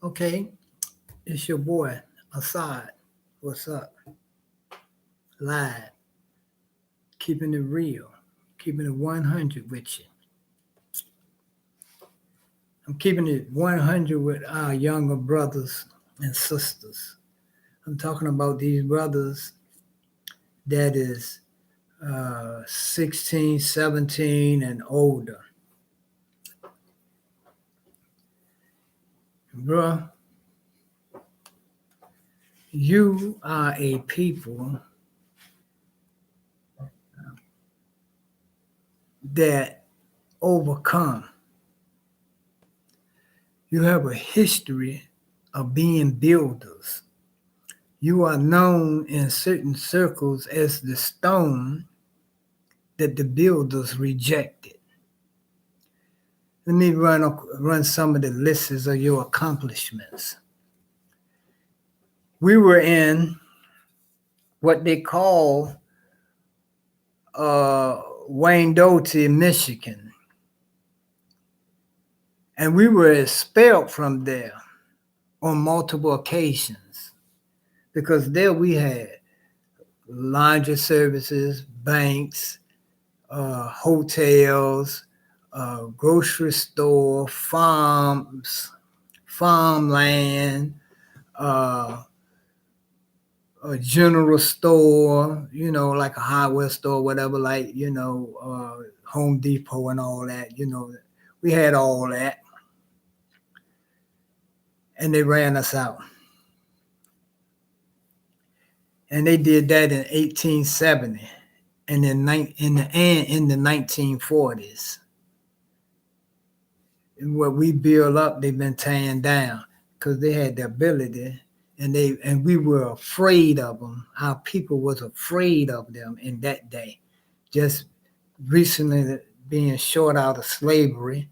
Okay, it's your boy, Assad. What's up? Live, keeping it real, keeping it 100 with you. I'm keeping it 100 with our younger brothers and sisters. I'm talking about these brothers that is 16, 17, and older. Bruh, you are a people that overcome. You have a history of being builders. You are known in certain circles as the stone that the builders rejected. Let me run some of the lists of your accomplishments. We were in what they call Wyandotte, Michigan, and we were expelled from there on multiple occasions because there we had laundry services, banks, hotels, grocery store, farms, farmland, a general store, like a hardware store, whatever, like, Home Depot and all that, we had all that. And they ran us out. And they did that in 1870 and in the 1940s. And what we built up, they've been tearing down because they had the ability, and we were afraid of them. Our people was afraid of them in that day. Just recently being short out of slavery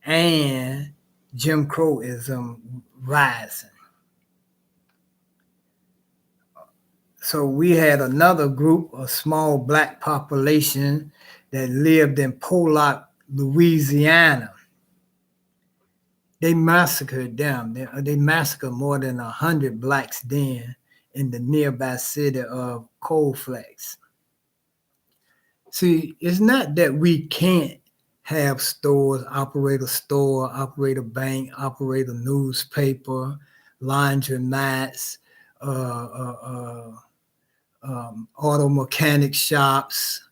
and Jim Crowism rising. So we had another group, a small black population that lived in Pollock, Louisiana. They massacred them. They massacred more than 100 blacks then in the nearby city of Colfax. See, it's not that we can't have stores, operate a store, operate a bank, operate a newspaper, laundromats, auto mechanic shops,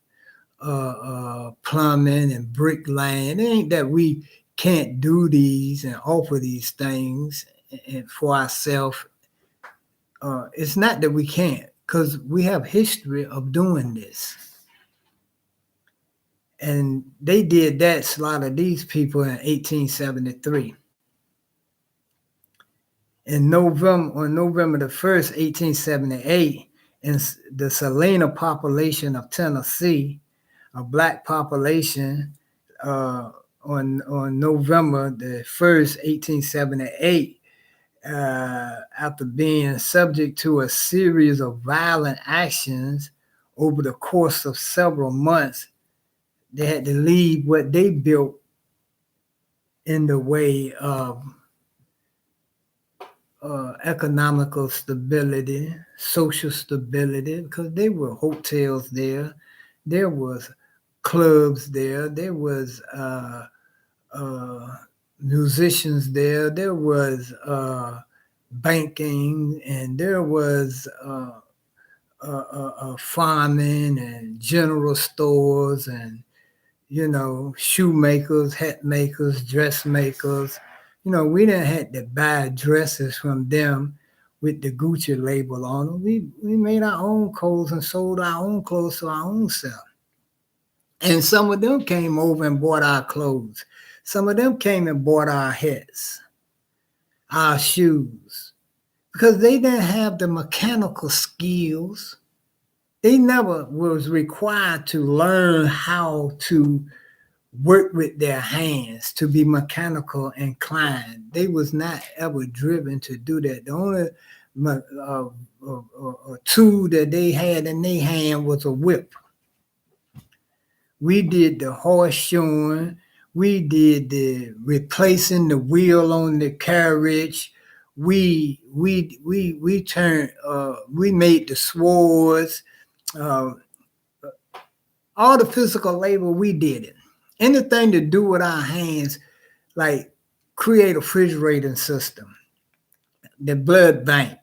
plumbing and bricklaying. It ain't that we can't do these and offer these things for ourselves. It's not that we can't, because we have history of doing this. And they did that, slaughtered these people in 1873. On November the 1st, 1878, in the Salina population of Tennessee, a black population, on November the 1st, 1878, after being subject to a series of violent actions over the course of several months, they had to leave what they built in the way of economical stability, social stability, because there were hotels there, there was clubs there, there was musicians there, there was banking, and there was farming and general stores and, shoemakers, hat makers, dressmakers. We didn't have to buy dresses from them with the Gucci label on them. We made our own clothes and sold our own clothes to our own self. And some of them came over and bought our clothes. Some of them came and bought our hats, our shoes, because they didn't have the mechanical skills. They never was required to learn how to work with their hands, to be mechanical inclined. They was not ever driven to do that. The only tool that they had in their hand was a whip. We did the horseshoeing. We did the replacing the wheel on the carriage. we turned we made the swords, uh, all the physical labor, we did it. Anything to do with our hands, like create a refrigerating system, the blood bank.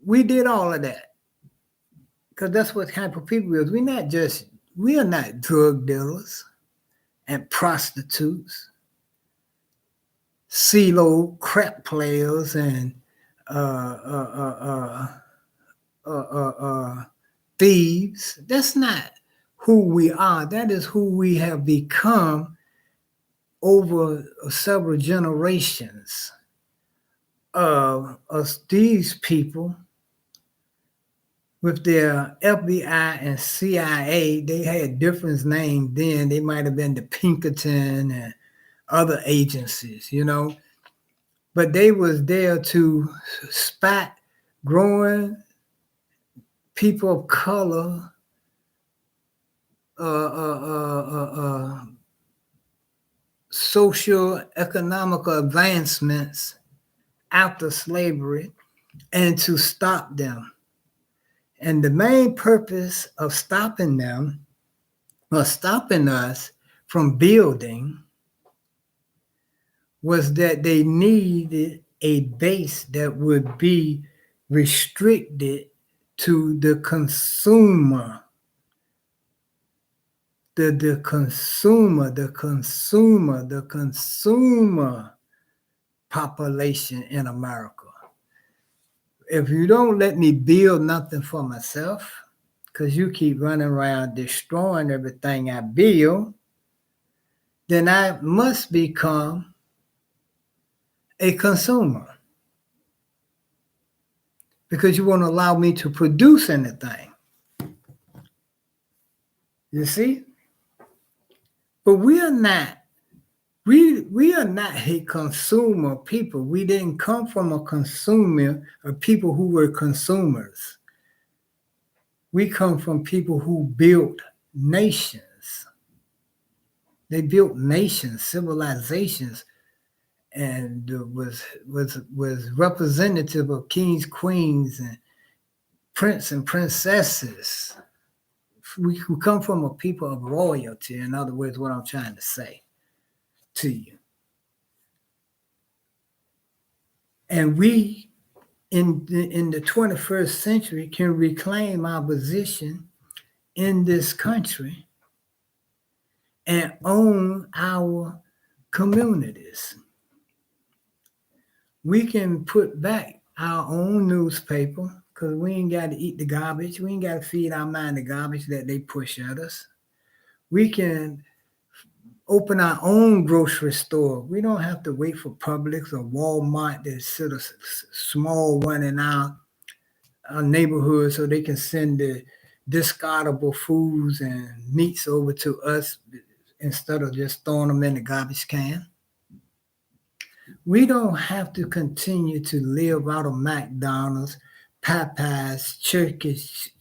We did all of that because that's what type of people is. We are not drug dealers and prostitutes, CeeLo crap players, and uh, uh, uh, thieves. That's not who we are. That is who we have become over several generations of these people with their FBI and CIA. They had different names then. They might have been the Pinkerton and other agencies, but they was there to spot growing people of color, social economical advancements after slavery, and to stop them. And the main purpose of stopping them, or stopping us from building, was that they needed a base that would be restricted to the consumer, the consumer population in America. If you don't let me build nothing for myself, because you keep running around destroying everything I build, then I must become a consumer, because you won't allow me to produce anything. You see? But we are not a consumer people. We didn't come from a consumer of people who were consumers. We come from people who built nations. They built nations, civilizations, and was representative of kings, queens, and prince and princesses. We come from a people of royalty. In other words, what I'm trying to say to you. And we, in the 21st century, can reclaim our position in this country and own our communities. We can put back our own newspaper, because we ain't got to eat the garbage. We ain't got to feed our mind the garbage that they push at us. We can open our own grocery store. We don't have to wait for Publix or Walmart to set a small one in our neighborhood so they can send the discardable foods and meats over to us instead of just throwing them in the garbage can. We don't have to continue to live out of McDonald's, Popeyes, Church's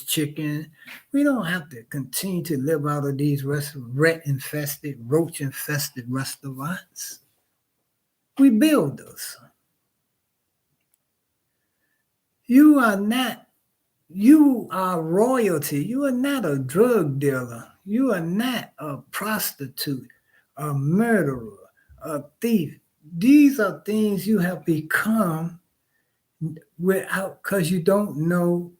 Chicken. We don't have to continue to live out of these rat-infested, roach-infested restaurants. We build those. You are royalty. You are not a drug dealer. You are not a prostitute, a murderer, a thief. These are things you have become because you don't know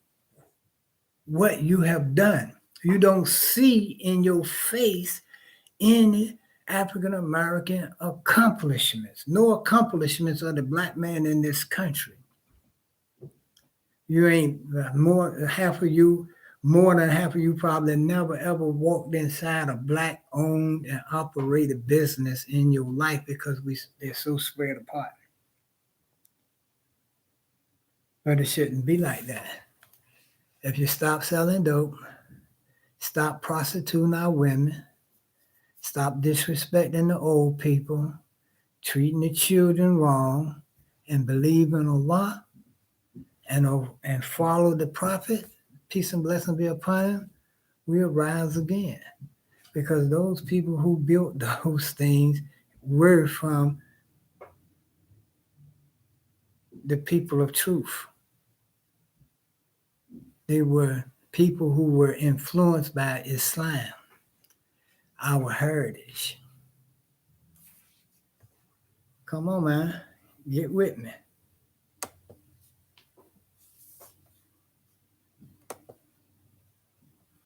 what you have done. You don't see in your face any African American accomplishments. No accomplishments of the black man in this country. You ain't more than half of you probably never ever walked inside a black owned and operated business in your life, because they're so spread apart. But it shouldn't be like that. If you stop selling dope, stop prostituting our women, stop disrespecting the old people, treating the children wrong, and believe in Allah and follow the prophet, peace and blessing be upon him, we'll rise again. Because those people who built those things were from the people of truth. They were people who were influenced by Islam, our heritage. Come on, man. Get with me.